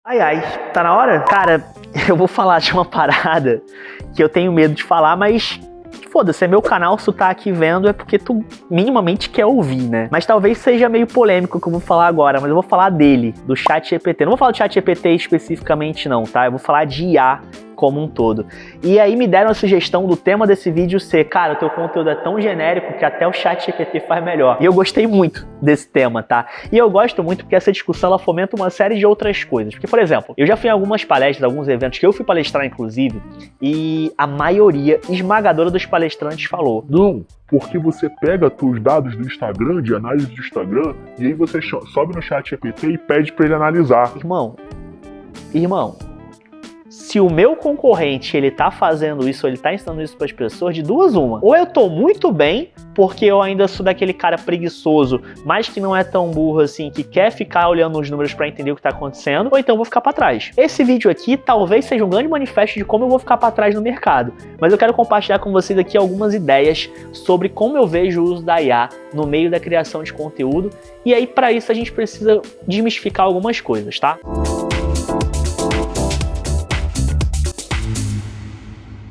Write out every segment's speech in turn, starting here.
Ai, ai, tá na hora? Cara, eu vou falar de uma parada que eu tenho medo de falar, mas foda-se, é meu canal, se tu tá aqui vendo é porque tu minimamente quer ouvir, né? Mas talvez seja meio polêmico o que eu vou falar agora, mas eu vou falar dele, do ChatGPT. Não vou falar do ChatGPT especificamente não, tá? Eu vou falar de IA como um todo. E aí me deram a sugestão do tema desse vídeo ser, cara, o teu conteúdo é tão genérico que até o ChatGPT faz melhor. E eu gostei muito desse tema, tá? E eu gosto muito porque essa discussão ela fomenta uma série de outras coisas. Porque, por exemplo, eu já fui em algumas palestras, alguns eventos que eu fui palestrar, inclusive, e a maioria esmagadora dos palestrantes falou: Não, porque você pega os dados do Instagram, de análise do Instagram, e aí você sobe no ChatGPT e pede para ele analisar. Irmão, se o meu concorrente ele tá fazendo isso, ele tá ensinando isso para as pessoas, de duas uma. Ou eu tô muito bem, porque eu ainda sou daquele cara preguiçoso, mas que não é tão burro assim, que quer ficar olhando os números para entender o que tá acontecendo, ou então eu vou ficar para trás. Esse vídeo aqui talvez seja um grande manifesto de como eu vou ficar para trás no mercado, mas eu quero compartilhar com vocês aqui algumas ideias sobre como eu vejo o uso da IA no meio da criação de conteúdo, e aí para isso a gente precisa desmistificar algumas coisas, tá?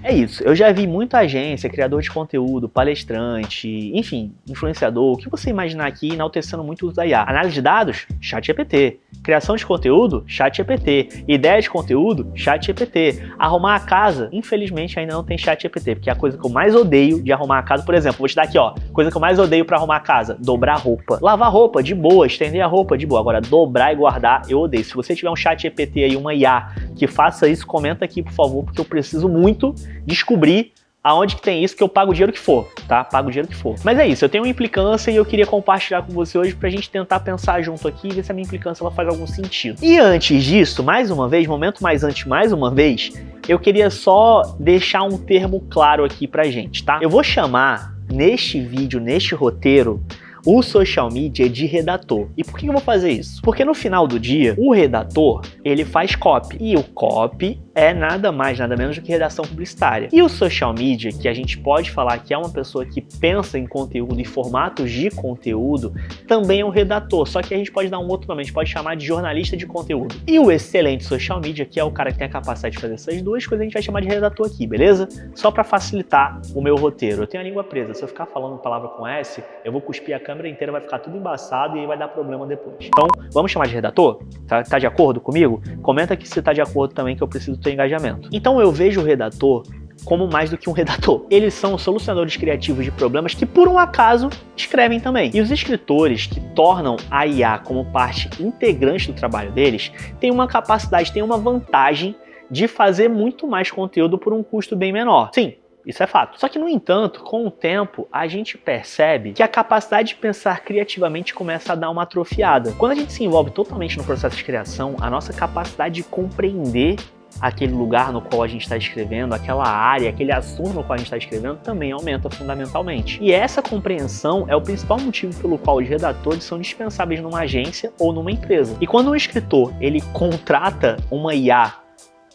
É isso, eu já vi muita agência, criador de conteúdo, palestrante, enfim, influenciador, o que você imaginar aqui enaltecendo muito o uso da IA. Análise de dados? ChatGPT. Criação de conteúdo? ChatGPT. Ideia de conteúdo? ChatGPT. Arrumar a casa? Infelizmente ainda não tem ChatGPT, porque é a coisa que eu mais odeio de arrumar a casa, por exemplo, vou te dar aqui, ó, coisa que eu mais odeio pra arrumar a casa: dobrar roupa. Lavar roupa, de boa, estender a roupa, de boa. Agora, dobrar e guardar, eu odeio. Se você tiver um ChatGPT aí, uma IA que faça isso, comenta aqui, por favor, porque eu preciso muito descobrir aonde que tem isso, que eu pago o dinheiro que for, tá? Pago o dinheiro que for. Mas é isso, eu tenho uma implicância e eu queria compartilhar com você hoje pra gente tentar pensar junto aqui e ver se a minha implicância ela faz algum sentido. E antes disso, mais uma vez, momento mais antes, mais uma vez, eu queria só deixar um termo claro aqui pra gente, tá? Eu vou chamar neste vídeo, neste roteiro, o social media de redator. E por que eu vou fazer isso? Porque no final do dia, o redator, ele faz copy. E o copy é nada mais, nada menos do que redação publicitária. E o social media, que a gente pode falar que é uma pessoa que pensa em conteúdo e formatos de conteúdo, também é um redator. Só que a gente pode dar um outro nome, a gente pode chamar de jornalista de conteúdo. E o excelente social media, que é o cara que tem a capacidade de fazer essas duas coisas, a gente vai chamar de redator aqui, beleza? Só para facilitar o meu roteiro. Eu tenho a língua presa, se eu ficar falando palavra com S, eu vou cuspir a câmera inteira, vai ficar tudo embaçado e aí vai dar problema depois. Então, vamos chamar de redator? Tá de acordo comigo? Comenta aqui se tá de acordo também, que eu preciso do teu engajamento. Então eu vejo o redator como mais do que um redator. Eles são solucionadores criativos de problemas que, por um acaso, escrevem também. E os escritores que tornam a IA como parte integrante do trabalho deles têm uma capacidade, têm uma vantagem de fazer muito mais conteúdo por um custo bem menor. Sim, isso é fato. Só que, no entanto, com o tempo, a gente percebe que a capacidade de pensar criativamente começa a dar uma atrofiada. Quando a gente se envolve totalmente no processo de criação, a nossa capacidade de compreender aquele lugar no qual a gente está escrevendo, aquela área, aquele assunto no qual a gente está escrevendo, também aumenta fundamentalmente. E essa compreensão é o principal motivo pelo qual os redatores são dispensáveis numa agência ou numa empresa. E quando um escritor ele contrata uma IA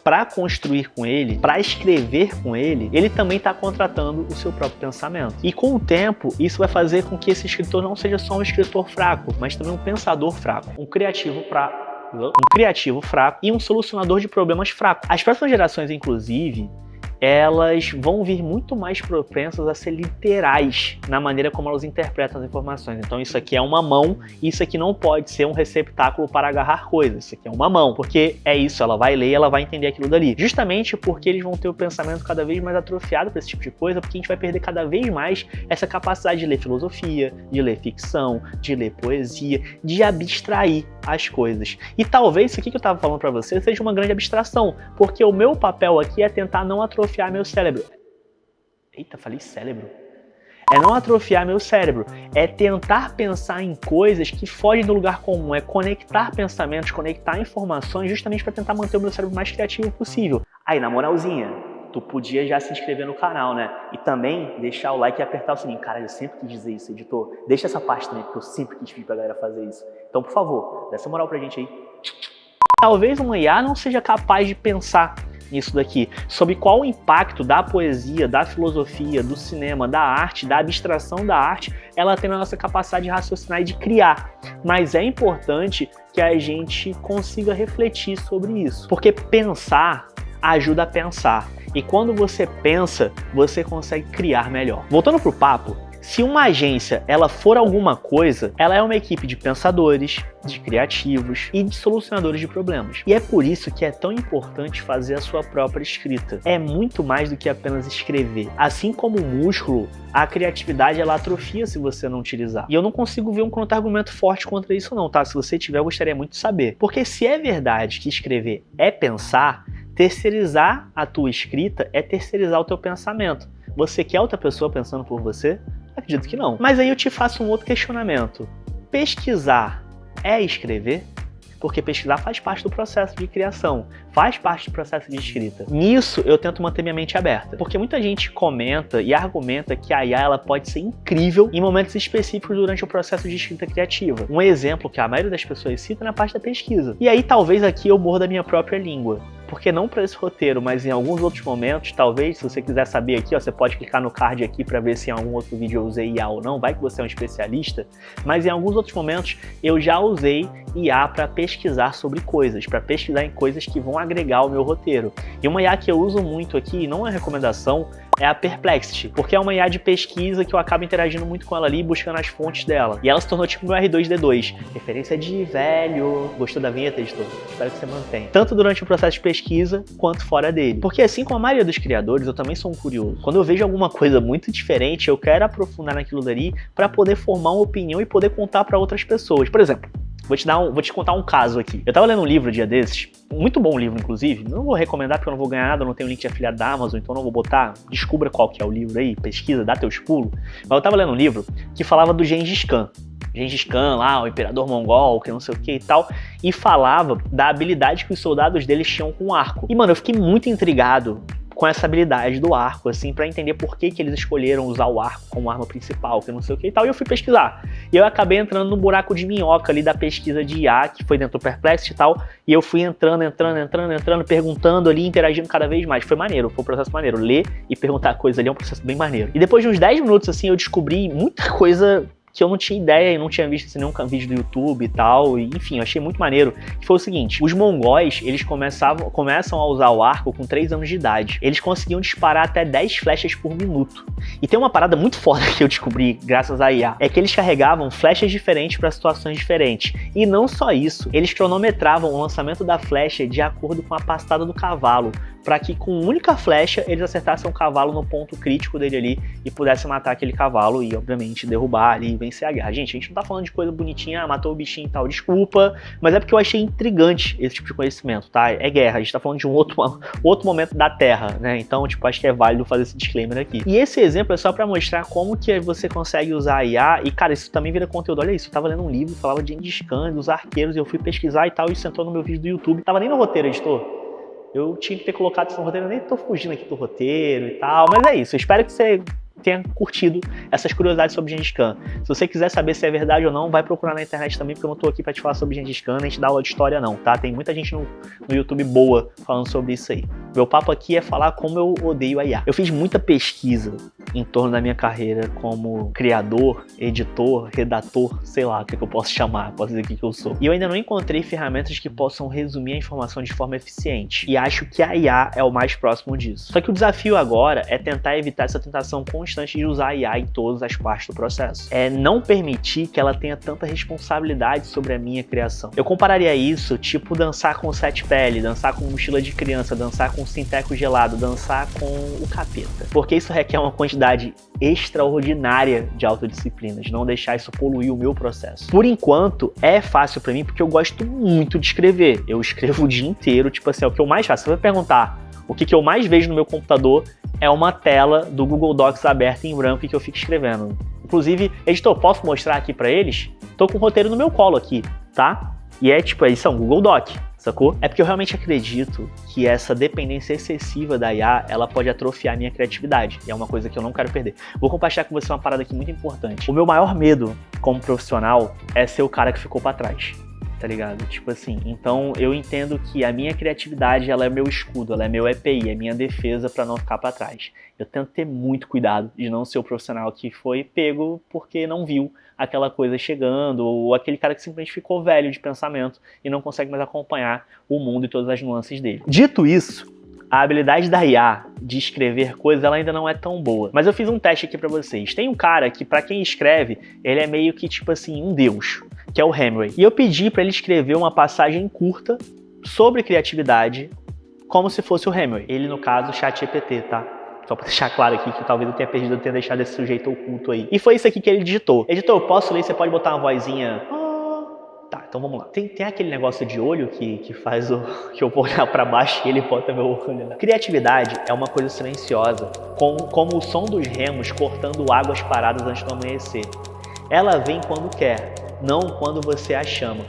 para construir com ele, para escrever com ele, ele também está contratando o seu próprio pensamento. E com o tempo, isso vai fazer com que esse escritor não seja só um escritor fraco, mas também um pensador fraco, um criativo fraco e um solucionador de problemas fraco. As próximas gerações, inclusive, elas vão vir muito mais propensas a ser literais na maneira como elas interpretam as informações. Então isso aqui é uma mão, e isso aqui não pode ser um receptáculo para agarrar coisas. Isso aqui é uma mão, porque é isso, ela vai ler e ela vai entender aquilo dali. Justamente porque eles vão ter o pensamento cada vez mais atrofiado para esse tipo de coisa, porque a gente vai perder cada vez mais essa capacidade de ler filosofia, de ler ficção, de ler poesia, de abstrair as coisas. E talvez isso aqui que eu estava falando para você seja uma grande abstração, porque o meu papel aqui é tentar não atrofiar meu cérebro. Eita, falei cérebro. É não atrofiar meu cérebro, é tentar pensar em coisas que fogem do lugar comum, é conectar pensamentos, conectar informações justamente para tentar manter o meu cérebro mais criativo possível. Aí, na moralzinha, tu podia já se inscrever no canal, né? E também deixar o like e apertar o sininho. Cara, eu sempre quis dizer isso, editor. Deixa essa parte também, porque eu sempre quis pedir pra galera fazer isso. Então, por favor, dá essa moral pra gente aí. Talvez uma IA não seja capaz de pensar nisso daqui, sobre qual o impacto da poesia, da filosofia, do cinema, da arte, da abstração da arte, ela tem na nossa capacidade de raciocinar e de criar. Mas é importante que a gente consiga refletir sobre isso, porque pensar ajuda a pensar. E quando você pensa, você consegue criar melhor. Voltando pro papo, se uma agência ela for alguma coisa, ela é uma equipe de pensadores, de criativos e de solucionadores de problemas. E é por isso que é tão importante fazer a sua própria escrita. É muito mais do que apenas escrever. Assim como o músculo, a criatividade ela atrofia se você não utilizar. E eu não consigo ver um contra-argumento forte contra isso não, tá? Se você tiver, eu gostaria muito de saber. Porque se é verdade que escrever é pensar, terceirizar a tua escrita é terceirizar o teu pensamento. Você quer outra pessoa pensando por você? Acredito que não. Mas aí eu te faço um outro questionamento. Pesquisar é escrever? Porque pesquisar faz parte do processo de criação, faz parte do processo de escrita. Nisso eu tento manter minha mente aberta, porque muita gente comenta e argumenta que a IA ela pode ser incrível em momentos específicos durante o processo de escrita criativa. Um exemplo que a maioria das pessoas cita é na parte da pesquisa. E aí talvez aqui eu morda a minha própria língua. Porque não para esse roteiro, mas em alguns outros momentos, talvez, se você quiser saber aqui, ó, você pode clicar no card aqui para ver se em algum outro vídeo eu usei IA ou não, vai que você é um especialista, mas em alguns outros momentos eu já usei IA para pesquisar sobre coisas, para pesquisar em coisas que vão agregar ao meu roteiro. E uma IA que eu uso muito aqui, não é recomendação, é a Perplexity, porque é uma IA de pesquisa que eu acabo interagindo muito com ela ali, buscando as fontes dela. E ela se tornou tipo meu R2-D2, referência de velho. Gostou da vinheta, editor? Espero que você mantenha. Tanto durante o processo de pesquisa, quanto fora dele. Porque assim como a maioria dos criadores, eu também sou um curioso. Quando eu vejo alguma coisa muito diferente, eu quero aprofundar naquilo dali para poder formar uma opinião e poder contar para outras pessoas. Por exemplo, vou te contar um caso aqui. Eu tava lendo um livro um dia desses, muito bom livro, inclusive. Não vou recomendar porque eu não vou ganhar nada, eu não tenho link de afiliado da Amazon, então não vou botar. Descubra qual que é o livro aí, pesquisa, dá teus pulos. Mas eu tava lendo um livro que falava do Gengis Khan. Gengis Khan lá, o imperador mongol, que não sei o que e tal, e falava da habilidade que os soldados deles tinham com o arco. E, mano, eu fiquei muito intrigado com essa habilidade do arco, assim, pra entender por que eles escolheram usar o arco como arma principal, que não sei o que e tal, e eu fui pesquisar. E eu acabei entrando no buraco de minhoca ali da pesquisa de IA, que foi dentro do Perplexity e tal, e eu fui entrando, perguntando ali, interagindo cada vez mais. Foi maneiro, foi um processo maneiro. Ler e perguntar coisas ali é um processo bem maneiro. E depois de uns 10 minutos, assim, eu descobri muita coisa que eu não tinha ideia e não tinha visto assim, nenhum vídeo do YouTube e tal, e, enfim, eu achei muito maneiro, que foi o seguinte: os mongóis, eles começam a usar o arco com 3 anos de idade. Eles conseguiam disparar até 10 flechas por minuto. E tem uma parada muito foda que eu descobri, graças à IA, é que eles carregavam flechas diferentes para situações diferentes. E não só isso, eles cronometravam o lançamento da flecha de acordo com a passada do cavalo, para que com uma única flecha eles acertassem o cavalo no ponto crítico dele ali e pudessem matar aquele cavalo e, obviamente, derrubar ali e vencer a guerra. Gente, a gente não tá falando de coisa bonitinha, matou o bichinho e tal, desculpa, mas é porque eu achei intrigante esse tipo de conhecimento, tá? É guerra, a gente tá falando de um outro momento da Terra, né? Então, tipo, acho que é válido fazer esse disclaimer aqui. E esse exemplo é só para mostrar como que você consegue usar a IA, e, cara, isso também vira conteúdo. Olha isso, eu tava lendo um livro, falava de Gengis Khan, dos arqueiros, e eu fui pesquisar e tal, e isso entrou no meu vídeo do YouTube. Tava nem no roteiro, editor. Eu tinha que ter colocado isso no roteiro, eu nem tô fugindo aqui do roteiro e tal, mas é isso. Eu espero que você tenha curtido essas curiosidades sobre Gengis Khan. Se você quiser saber se é verdade ou não, vai procurar na internet também, porque eu não tô aqui pra te falar sobre Gengis Khan, nem te dar aula de história não, tá? Tem muita gente no YouTube boa falando sobre isso aí. Meu papo aqui é falar como eu odeio a IA. Eu fiz muita pesquisa em torno da minha carreira como criador, editor, redator, sei lá o que eu posso chamar, posso dizer o que eu sou. E eu ainda não encontrei ferramentas que possam resumir a informação de forma eficiente. E acho que a IA é o mais próximo disso. Só que o desafio agora é tentar evitar essa tentação constante de usar a IA em todas as partes do processo. É não permitir que ela tenha tanta responsabilidade sobre a minha criação. Eu compararia isso, tipo dançar com sete pele, dançar com mochila de criança, dançar com sinteco gelado, dançar com o capeta. Porque isso requer uma quantidade extraordinária de autodisciplina, de não deixar isso poluir o meu processo. Por enquanto, é fácil pra mim porque eu gosto muito de escrever. Eu escrevo o dia inteiro, tipo assim, é o que eu mais faço. Você vai perguntar o que eu mais vejo no meu computador, é uma tela do Google Docs aberta em branco e que eu fico escrevendo. Inclusive, editor, posso mostrar aqui pra eles? Tô com o roteiro no meu colo aqui, tá? E é tipo, isso é um Google Doc, sacou? É porque eu realmente acredito que essa dependência excessiva da IA, ela pode atrofiar a minha criatividade. E é uma coisa que eu não quero perder. Vou compartilhar com você uma parada aqui muito importante. O meu maior medo como profissional é ser o cara que ficou pra trás. tá ligado? Tipo assim, então eu entendo que a minha criatividade, ela é meu escudo, ela é meu EPI, é minha defesa pra não ficar pra trás. Eu tento ter muito cuidado de não ser o profissional que foi pego porque não viu aquela coisa chegando, ou aquele cara que simplesmente ficou velho de pensamento e não consegue mais acompanhar o mundo e todas as nuances dele. Dito isso, a habilidade da IA de escrever coisas, ela ainda não é tão boa. Mas eu fiz um teste aqui pra vocês. Tem um cara que, pra quem escreve, ele é meio que, tipo assim, um deus, que é o Hemingway. E eu pedi pra ele escrever uma passagem curta sobre criatividade, como se fosse o Hemingway. Ele, no caso, o ChatGPT, tá? Só pra deixar claro aqui que talvez eu tenha perdido, eu tenha deixado esse sujeito oculto aí. E foi isso aqui que ele digitou. Editor, eu posso ler? Você pode botar uma vozinha... Tá, então vamos lá. Tem aquele negócio de olho que faz que eu vou olhar pra baixo e ele bota meu olho lá. Criatividade é uma coisa silenciosa, como o som dos remos cortando águas paradas antes do amanhecer. Ela vem quando quer, não quando você a chama.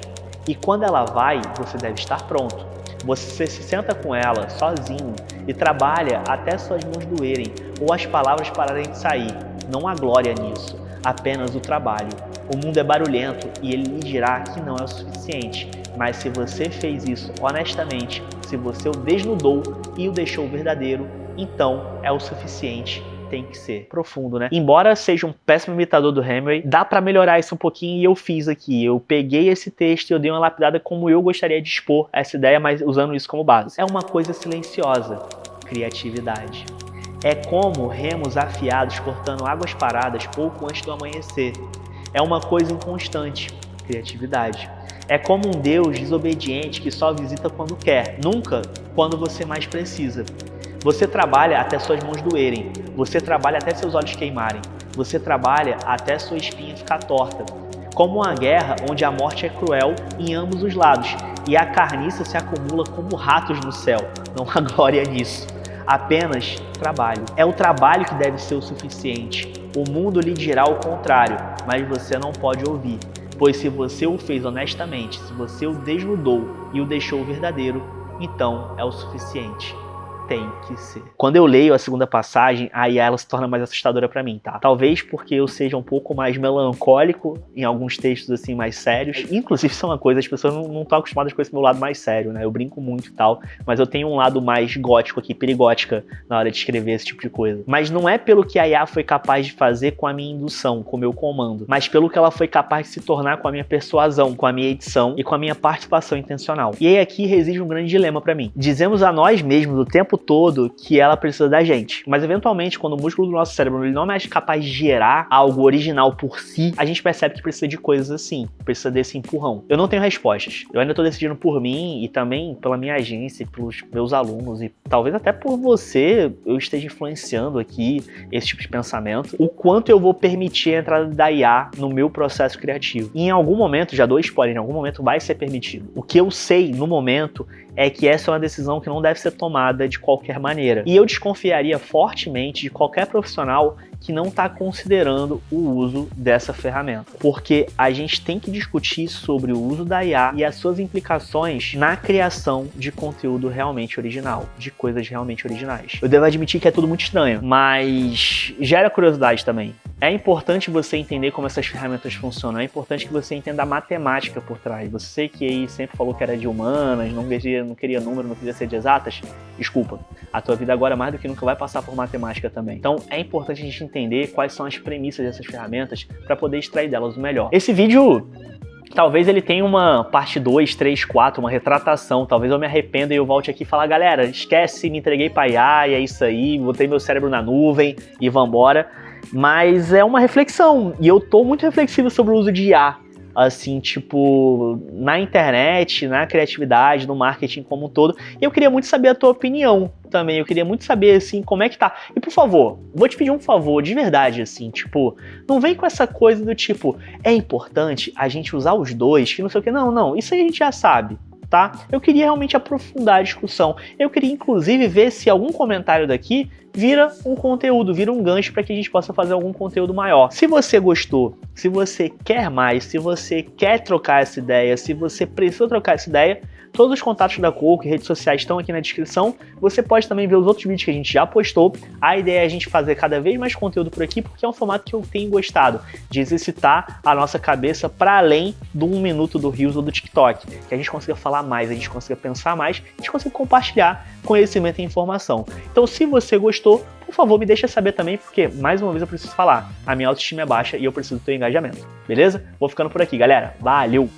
E quando ela vai, você deve estar pronto. Você se senta com ela, sozinho, e trabalha até suas mãos doerem ou as palavras pararem de sair. Não há glória nisso, apenas o trabalho. O mundo é barulhento e ele lhe dirá que não é o suficiente. Mas se você fez isso honestamente, se você o desnudou e o deixou verdadeiro, então é o suficiente. Tem que ser profundo, né? Embora seja um péssimo imitador do Hemingway, dá pra melhorar isso um pouquinho e eu fiz aqui. Eu peguei esse texto e eu dei uma lapidada como eu gostaria de expor essa ideia, mas usando isso como base. É uma coisa silenciosa, criatividade. É como remos afiados cortando águas paradas pouco antes do amanhecer. É uma coisa inconstante, criatividade. É como um Deus desobediente que só visita quando quer, nunca quando você mais precisa. Você trabalha até suas mãos doerem, você trabalha até seus olhos queimarem, você trabalha até sua espinha ficar torta. Como uma guerra onde a morte é cruel em ambos os lados e a carniça se acumula como ratos no céu. Não há glória nisso. Apenas trabalho. É o trabalho que deve ser o suficiente. O mundo lhe dirá o contrário, mas você não pode ouvir. Pois se você o fez honestamente, se você o desnudou e o deixou verdadeiro, então é o suficiente. Tem que ser. Quando eu leio a segunda passagem, aí ela se torna mais assustadora pra mim, tá? Talvez porque eu seja um pouco mais melancólico em alguns textos assim mais sérios. Inclusive isso é uma coisa, as pessoas não estão acostumadas com esse meu lado mais sério, né? Eu brinco muito e tal, mas eu tenho um lado mais gótico aqui, perigótica, na hora de escrever esse tipo de coisa. Mas não é pelo que a IA foi capaz de fazer com a minha indução, com o meu comando, mas pelo que ela foi capaz de se tornar com a minha persuasão, com a minha edição e com a minha participação intencional. E aí aqui reside um grande dilema pra mim. Dizemos a nós mesmos o tempo todo que ela precisa da gente, mas eventualmente quando o músculo do nosso cérebro ele não é mais capaz de gerar algo original por si, a gente percebe que precisa de coisas assim, precisa desse empurrão. Eu não tenho respostas, eu ainda tô decidindo por mim e também pela minha agência, pelos meus alunos e talvez até por você eu esteja influenciando aqui esse tipo de pensamento, o quanto eu vou permitir a entrada da IA no meu processo criativo. E em algum momento, já dou spoiler, em algum momento vai ser permitido. O que eu sei no momento é que essa é uma decisão que não deve ser tomada de qualquer maneira. E eu desconfiaria fortemente de qualquer profissional que não está considerando o uso dessa ferramenta. Porque a gente tem que discutir sobre o uso da IA e as suas implicações na criação de conteúdo realmente original, de coisas realmente originais. Eu devo admitir que é tudo muito estranho, mas gera curiosidade também. É importante você entender como essas ferramentas funcionam, é importante que você entenda a matemática por trás. Você que aí sempre falou que era de humanas, não queria número, não queria ser de exatas, desculpa. A tua vida agora mais do que nunca vai passar por matemática também. Então é importante a gente entender quais são as premissas dessas ferramentas para poder extrair delas o melhor. Esse vídeo, talvez ele tenha uma parte 2, 3, 4, uma retratação. Talvez eu me arrependa e eu volte aqui e falar, galera, esquece, me entreguei pra IA e é isso aí, botei meu cérebro na nuvem e vambora. Mas é uma reflexão, e eu tô muito reflexivo sobre o uso de IA, assim, tipo, na internet, na criatividade, no marketing como um todo. E eu queria muito saber a tua opinião também, eu queria muito saber, assim, como é que tá. E por favor, vou te pedir um favor, de verdade, assim, tipo, não vem com essa coisa do tipo, é importante a gente usar os dois, que não sei o que, não, isso aí a gente já sabe. Tá? Eu queria realmente aprofundar a discussão. Eu queria, inclusive, ver se algum comentário daqui vira um conteúdo, vira um gancho para que a gente possa fazer algum conteúdo maior. Se você gostou, se você quer mais, se você quer trocar essa ideia, se você precisa trocar essa ideia, todos os contatos da Coco e redes sociais estão aqui na descrição. Você pode também ver os outros vídeos que a gente já postou. A ideia é a gente fazer cada vez mais conteúdo por aqui, porque é um formato que eu tenho gostado, de exercitar a nossa cabeça para além do 1 minuto do Reels ou do TikTok. Que a gente consiga falar mais, a gente consiga pensar mais, a gente consiga compartilhar conhecimento e informação. Então, se você gostou, por favor, me deixa saber também, porque, mais uma vez, eu preciso falar. A minha autoestima é baixa e eu preciso do teu engajamento. Beleza? Vou ficando por aqui, galera. Valeu!